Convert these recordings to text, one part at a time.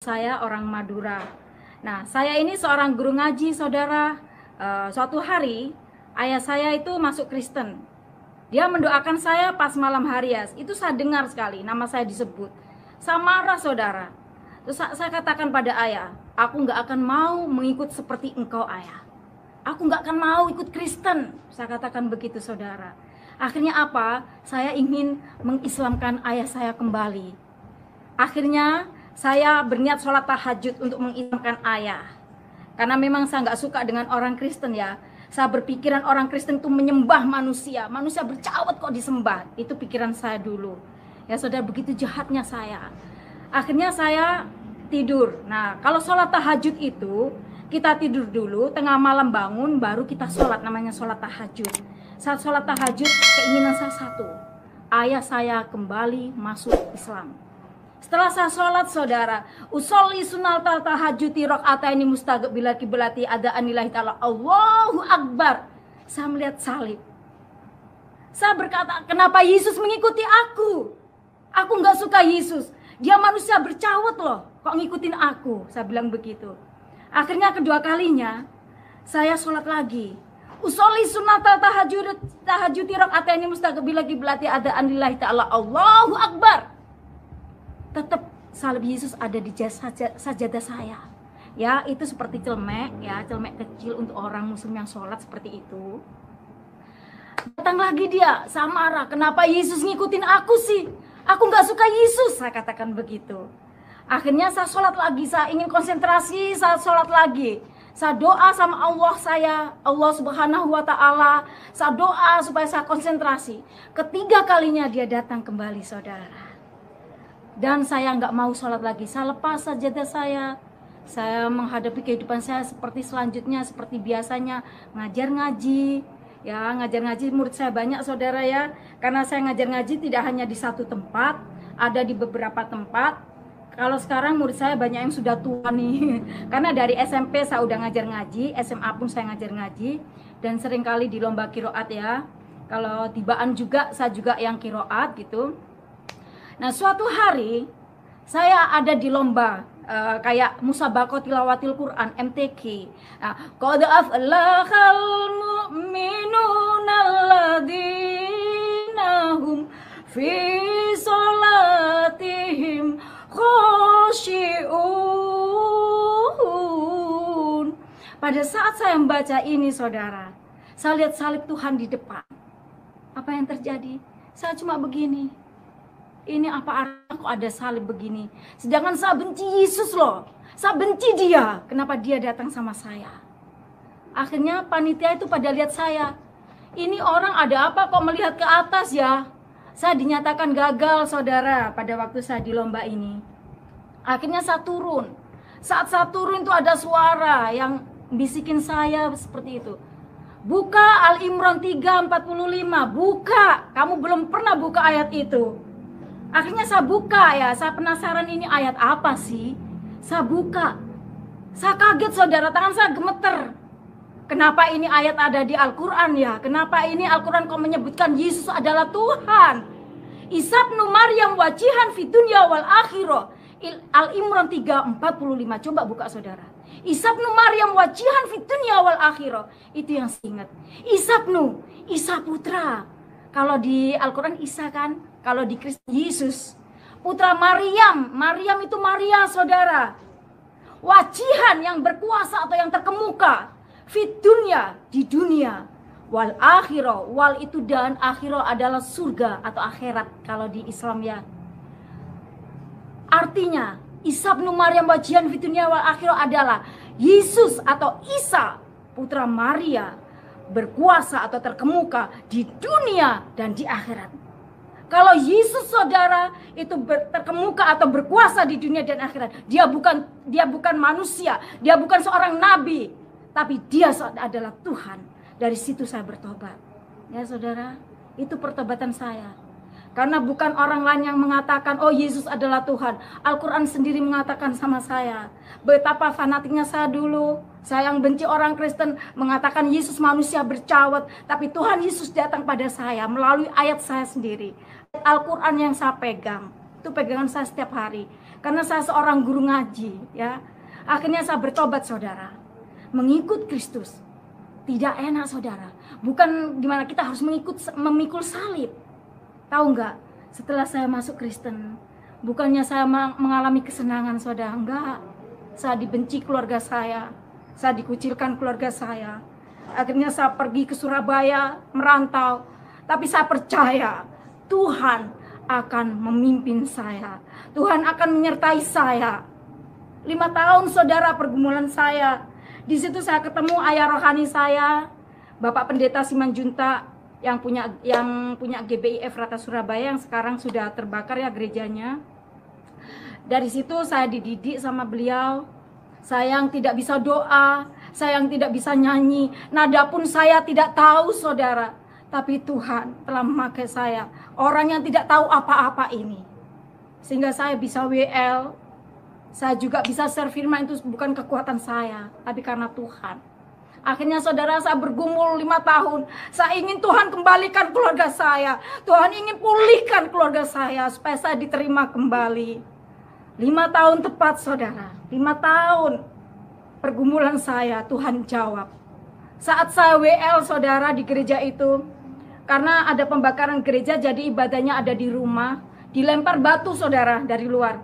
saya orang Madura. Nah, saya ini seorang guru ngaji, saudara. Suatu hari ayah saya itu masuk Kristen. Dia mendoakan saya pas malam hari ya. Itu saya dengar sekali nama saya disebut. Saya marah, saudara. Terus saya katakan pada ayah, aku nggak akan mau mengikut seperti engkau, ayah. Aku nggak akan mau ikut Kristen. Saya katakan begitu, saudara. Akhirnya apa? Saya ingin mengislamkan ayah saya kembali. Akhirnya saya berniat sholat tahajud untuk mengislamkan ayah. Karena memang saya nggak suka dengan orang Kristen ya. Saya berpikiran orang Kristen itu menyembah manusia. Manusia bercawat kok disembah. Itu pikiran saya dulu. Ya saudara, begitu jahatnya saya. Akhirnya saya tidur. Nah, kalau sholat tahajud itu kita tidur dulu, tengah malam bangun, baru kita sholat, namanya sholat tahajud. Saat sholat tahajud, keinginan saya satu, ayah saya kembali masuk Islam. Setelah saya sholat, saudara, usolli sunatal tahajuti rok'ataini mustaqbilat kiblati ada anillahi ta'ala, Allahu Akbar. Saya melihat salib. Saya berkata, kenapa Yesus mengikuti aku? Aku nggak suka Yesus. Dia manusia bercawat loh, kok ngikutin aku? Saya bilang begitu. Akhirnya kedua kalinya, saya sholat lagi. Usolli sunatal tahajuti rok'ataini mustaqbilat kiblati ada anillahi ta'ala, Allahu Akbar. Tetap salib Yesus ada di sajadah saya. Ya, itu seperti celemek ya, celemek kecil untuk orang muslim yang sholat seperti itu. Datang lagi dia, saya marah, kenapa Yesus ngikutin aku sih? Aku nggak suka Yesus, saya katakan begitu. Akhirnya saya sholat lagi, saya ingin konsentrasi, saya sholat lagi. Saya doa sama Allah Subhanahu wa Ta'ala. Saya doa supaya saya konsentrasi. Ketiga kalinya dia datang kembali, saudara. Dan saya nggak mau sholat lagi. Saya lepas sajadah saya. Saya menghadapi kehidupan saya seperti selanjutnya, seperti biasanya. Ngajar ngaji. Ya, ngajar ngaji murid saya banyak, saudara ya. Karena saya ngajar ngaji tidak hanya di satu tempat, ada di beberapa tempat. Kalau sekarang murid saya banyak yang sudah tua nih. Karena dari SMP saya udah ngajar ngaji, SMA pun saya ngajar ngaji. Dan seringkali di lomba kiroat ya. Kalau tibaan juga, saya juga yang kiroat gitu. Nah, suatu hari saya ada di lomba kayak musabaqah tilawatil Quran, MTQ. Nah, qad aflahal mu'minuna alladzina hum fi sholatihim khosyi'un. Pada saat saya membaca ini, saudara, saya lihat salib Tuhan di depan. Apa yang terjadi? Saya cuma begini. Ini apa artinya kok ada salib begini? Sedangkan saya benci Yesus loh. Saya benci dia. Kenapa dia datang sama saya? Akhirnya panitia itu pada lihat saya. Ini orang ada apa kok melihat ke atas ya? Saya dinyatakan gagal, saudara, pada waktu saya di lomba ini. Akhirnya saya turun. Saat saya turun itu ada suara yang bisikin saya seperti itu. Buka Al-Imran 3:45. Buka. Kamu belum pernah buka ayat itu. Akhirnya saya buka ya. Saya penasaran ini ayat apa sih? Saya buka. Saya kaget, saudara. Tangan saya gemeter. Kenapa ini ayat ada di Al-Quran ya? Kenapa ini Al-Quran kok menyebutkan Yesus adalah Tuhan? Isa ibnu Maryam wajihan fid dunya wal akhirah. Al-Imran 3:45. Coba buka, saudara. Isa ibnu Maryam wajihan fid dunya wal akhirah. Itu yang saya ingat. Isa putra. Kalau di Al-Quran Isa kan, kalau di Kristen Yesus. Putra Maryam. Maryam itu Maria, saudara. Wajihan yang berkuasa atau yang terkemuka. Fit dunya, di dunia. Wal akhirah, wal itu dan akhirah adalah surga atau akhirat kalau di Islam ya. Artinya Isa ibnu Maryam wajihan fit dunya wal akhirah adalah Yesus atau Isa putra Maria berkuasa atau terkemuka di dunia dan di akhirat. Kalau Yesus, saudara, itu terkemuka atau berkuasa di dunia dan akhirat, dia bukan manusia, dia bukan seorang nabi. Tapi dia adalah Tuhan. Dari situ saya bertobat. Ya saudara, itu pertobatan saya. Karena bukan orang lain yang mengatakan, oh Yesus adalah Tuhan. Al-Quran sendiri mengatakan sama saya. Betapa fanatiknya saya dulu. Saya yang benci orang Kristen mengatakan Yesus manusia bercawat. Tapi Tuhan Yesus datang pada saya melalui ayat saya sendiri. Al-Quran yang saya pegang. Itu pegangan saya setiap hari. Karena saya seorang guru ngaji, ya. Akhirnya saya bertobat, saudara. Mengikut Kristus. Tidak enak, saudara. Bukan gimana kita harus memikul salib. Tahu nggak? Setelah saya masuk Kristen, bukannya saya mengalami kesenangan, saudara. Enggak. Saya dibenci keluarga saya. Saya dikucilkan keluarga saya. Akhirnya saya pergi ke Surabaya, merantau. Tapi saya percaya Tuhan akan memimpin saya. Tuhan akan menyertai saya. 5 tahun, saudara, pergumulan saya. Di situ saya ketemu ayah rohani saya, Bapak Pendeta Simanjuntak, yang punya GBI Efrata Surabaya, yang sekarang sudah terbakar ya gerejanya. Dari situ saya dididik sama beliau. Saya yang tidak bisa doa, saya yang tidak bisa nyanyi, nada pun saya tidak tahu, saudara. Tapi Tuhan telah memakai saya, orang yang tidak tahu apa-apa ini. Sehingga saya bisa WL, saya juga bisa share firman. Itu bukan kekuatan saya, tapi karena Tuhan. Akhirnya, saudara, saya bergumul 5 tahun. Saya ingin Tuhan kembalikan keluarga saya. Tuhan ingin pulihkan keluarga saya supaya saya diterima kembali. 5 tahun tepat, saudara. 5 tahun pergumulan saya, Tuhan jawab. Saat saya WL, saudara, di gereja itu, karena ada pembakaran gereja, jadi ibadahnya ada di rumah. Dilempar batu, saudara, dari luar.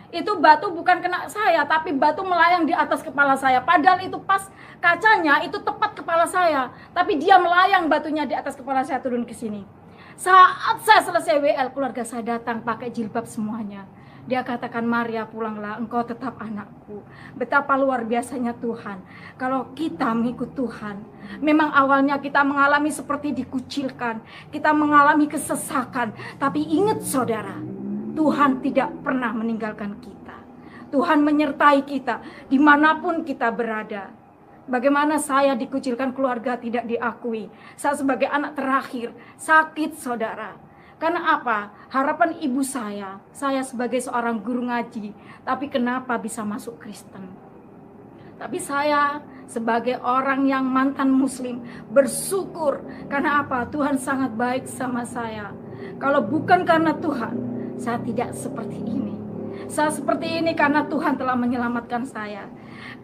Itu batu bukan kena saya, tapi batu melayang di atas kepala saya. Padahal itu pas kacanya, itu tepat kepala saya. Tapi dia melayang batunya di atas kepala saya, turun ke sini. Saat saya selesai WL, keluarga saya datang pakai jilbab semuanya. Dia katakan, Maria, pulanglah, engkau tetap anakku. Betapa luar biasanya Tuhan. Kalau kita mengikut Tuhan, memang awalnya kita mengalami seperti dikucilkan, kita mengalami kesesakan. Tapi ingat, saudara, Tuhan tidak pernah meninggalkan kita. Tuhan menyertai kita dimanapun kita berada. Bagaimana saya dikucilkan, keluarga tidak diakui. Saya sebagai anak terakhir, sakit, saudara. Karena apa? Harapan ibu saya sebagai seorang guru ngaji, tapi kenapa bisa masuk Kristen? Tapi saya sebagai orang yang mantan muslim bersyukur. Karena apa? Tuhan sangat baik sama saya. Kalau bukan karena Tuhan, saya tidak seperti ini. Saya seperti ini karena Tuhan telah menyelamatkan saya.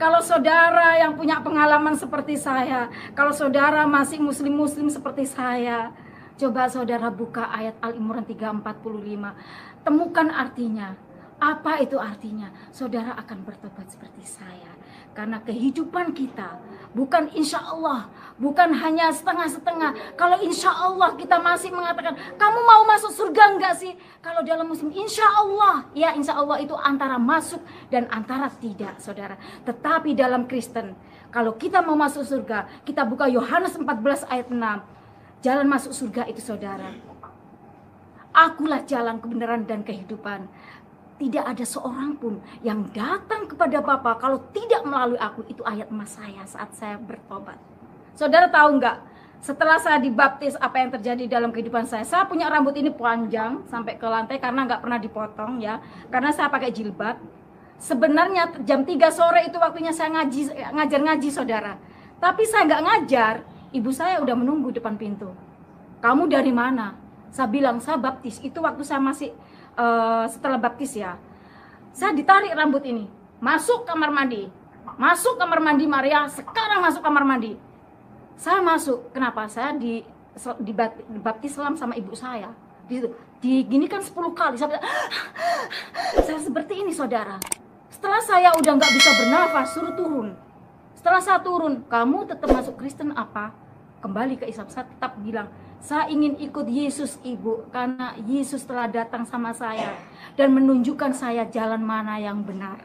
Kalau saudara yang punya pengalaman seperti saya, kalau saudara masih muslim-muslim seperti saya, coba saudara buka ayat Al-Imran 3:45. Temukan artinya. Apa itu artinya? Saudara akan bertobat seperti saya. Karena kehidupan kita bukan insya Allah, bukan hanya setengah-setengah. Kalau insya Allah kita masih mengatakan, kamu mau masuk surga enggak sih? Kalau dalam muslim, insya Allah. Ya, insya Allah itu antara masuk dan antara tidak, saudara. Tetapi dalam Kristen, kalau kita mau masuk surga, kita buka Yohanes 14 ayat 6. Jalan masuk surga itu, saudara. Akulah jalan, kebenaran, dan kehidupan. Tidak ada seorang pun yang datang kepada Bapa kalau tidak melalui aku. Itu ayat emas saya saat saya bertobat. Saudara tahu nggak? Setelah saya dibaptis, apa yang terjadi dalam kehidupan saya? Saya punya rambut ini panjang sampai ke lantai karena nggak pernah dipotong, ya. Karena saya pakai jilbab. Sebenarnya jam 3 sore itu waktunya saya ngajar ngaji, saudara. Tapi saya nggak ngajar. Ibu saya udah menunggu depan pintu. Kamu dari mana? Saya bilang, saya baptis. Itu waktu saya masih setelah baptis, ya. Saya ditarik rambut ini. Masuk kamar mandi. Masuk kamar mandi, Maria. Sekarang masuk kamar mandi. Saya masuk. Kenapa? Saya dibaptis sama ibu saya. Diginikan 10 kali. Saya seperti ini, saudara. Setelah saya udah nggak bisa bernafas, suruh turun. Setelah saya turun, kamu tetap masuk Kristen apa? Kembali ke Islam. Saya tetap bilang, saya ingin ikut Yesus, Ibu, karena Yesus telah datang sama saya dan menunjukkan saya jalan mana yang benar.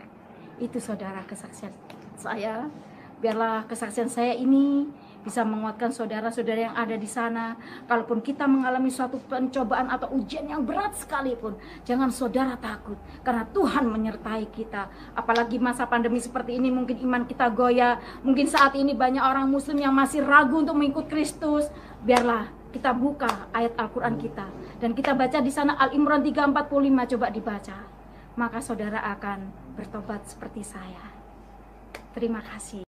Itu, saudara, kesaksian saya. Biarlah kesaksian saya ini bisa menguatkan saudara-saudara yang ada di sana. Kalaupun kita mengalami suatu pencobaan atau ujian yang berat sekalipun, jangan saudara takut, karena Tuhan menyertai kita. Apalagi masa pandemi seperti ini, mungkin iman kita goyah. Mungkin saat ini banyak orang muslim yang masih ragu untuk mengikut Kristus. Biarlah kita buka ayat Al-Quran kita dan kita baca di sana Al-Imran 3:45. Coba dibaca, maka saudara akan bertobat seperti saya. Terima kasih.